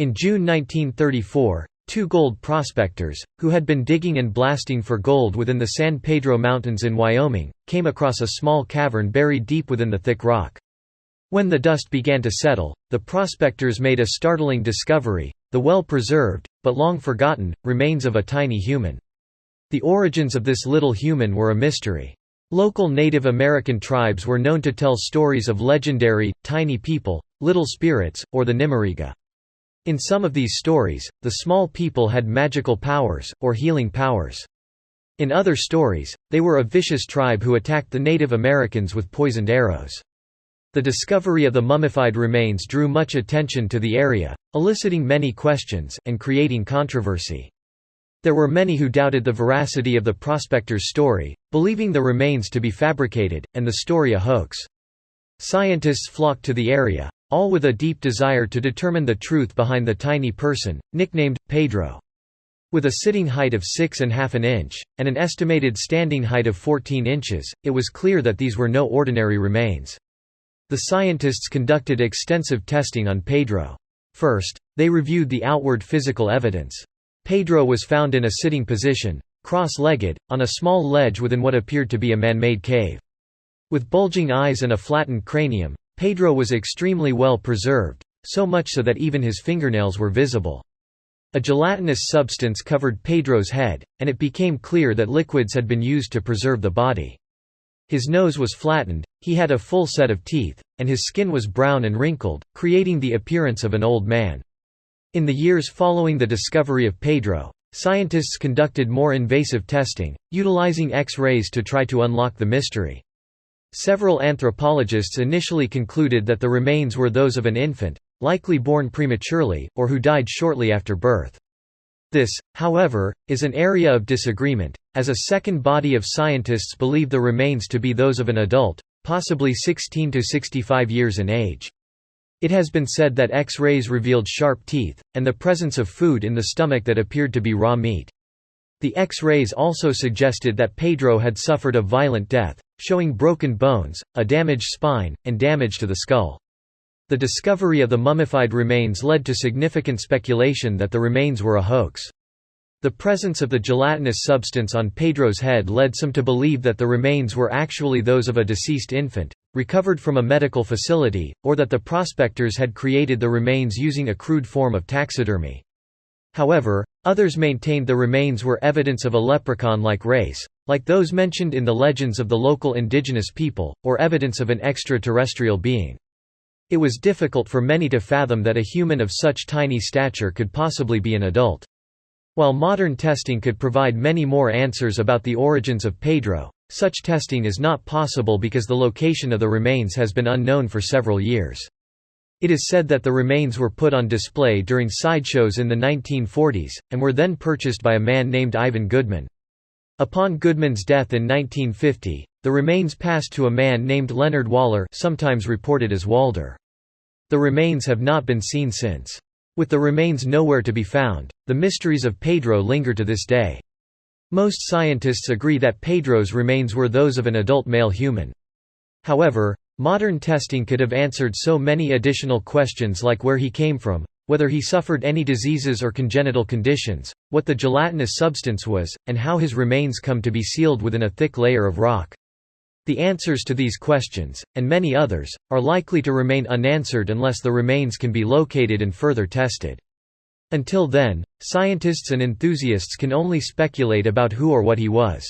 In June 1934, two gold prospectors, who had been digging and blasting for gold within the San Pedro Mountains in Wyoming, came across a small cavern buried deep within the thick rock. When the dust began to settle, the prospectors made a startling discovery: the well-preserved, but long forgotten, remains of a tiny human. The origins of this little human were a mystery. Local Native American tribes were known to tell stories of legendary, tiny people, little spirits, or the Nimeriga. In some of these stories, the small people had magical powers, or healing powers. In other stories, they were a vicious tribe who attacked the Native Americans with poisoned arrows. The discovery of the mummified remains drew much attention to the area, eliciting many questions, and creating controversy. There were many who doubted the veracity of the prospector's story, believing the remains to be fabricated, and the story a hoax. Scientists flocked to the area, all with a deep desire to determine the truth behind the tiny person, nicknamed Pedro. With a sitting height of 6.5 inches, and an estimated standing height of 14 inches, it was clear that these were no ordinary remains. The scientists conducted extensive testing on Pedro. First, they reviewed the outward physical evidence. Pedro was found in a sitting position, cross-legged, on a small ledge within what appeared to be a man-made cave. With bulging eyes and a flattened cranium, Pedro was extremely well preserved, so much so that even his fingernails were visible. A gelatinous substance covered Pedro's head, and it became clear that liquids had been used to preserve the body. His nose was flattened, he had a full set of teeth, and his skin was brown and wrinkled, creating the appearance of an old man. In the years following the discovery of Pedro, scientists conducted more invasive testing, utilizing X-rays to try to unlock the mystery. Several anthropologists initially concluded that the remains were those of an infant, likely born prematurely, or who died shortly after birth. This, however, is an area of disagreement, as a second body of scientists believe the remains to be those of an adult, possibly 16 to 65 years in age. It has been said that X-rays revealed sharp teeth, and the presence of food in the stomach that appeared to be raw meat. The X-rays also suggested that Pedro had suffered a violent death, showing broken bones, a damaged spine, and damage to the skull. The discovery of the mummified remains led to significant speculation that the remains were a hoax. The presence of the gelatinous substance on Pedro's head led some to believe that the remains were actually those of a deceased infant, recovered from a medical facility, or that the prospectors had created the remains using a crude form of taxidermy. However, others maintained the remains were evidence of a leprechaun-like race, like those mentioned in the legends of the local indigenous people, or evidence of an extraterrestrial being. It was difficult for many to fathom that a human of such tiny stature could possibly be an adult. While modern testing could provide many more answers about the origins of Pedro, such testing is not possible because the location of the remains has been unknown for several years. It is said that the remains were put on display during sideshows in the 1940s, and were then purchased by a man named Ivan Goodman. Upon Goodman's death in 1950, the remains passed to a man named Leonard Waller, sometimes reported as Walder. The remains have not been seen since. With the remains nowhere to be found, the mysteries of Pedro linger to this day. Most scientists agree that Pedro's remains were those of an adult male human. However, modern testing could have answered so many additional questions, like where he came from, whether he suffered any diseases or congenital conditions, what the gelatinous substance was, and how his remains come to be sealed within a thick layer of rock. The answers to these questions, and many others, are likely to remain unanswered unless the remains can be located and further tested. Until then, scientists and enthusiasts can only speculate about who or what he was.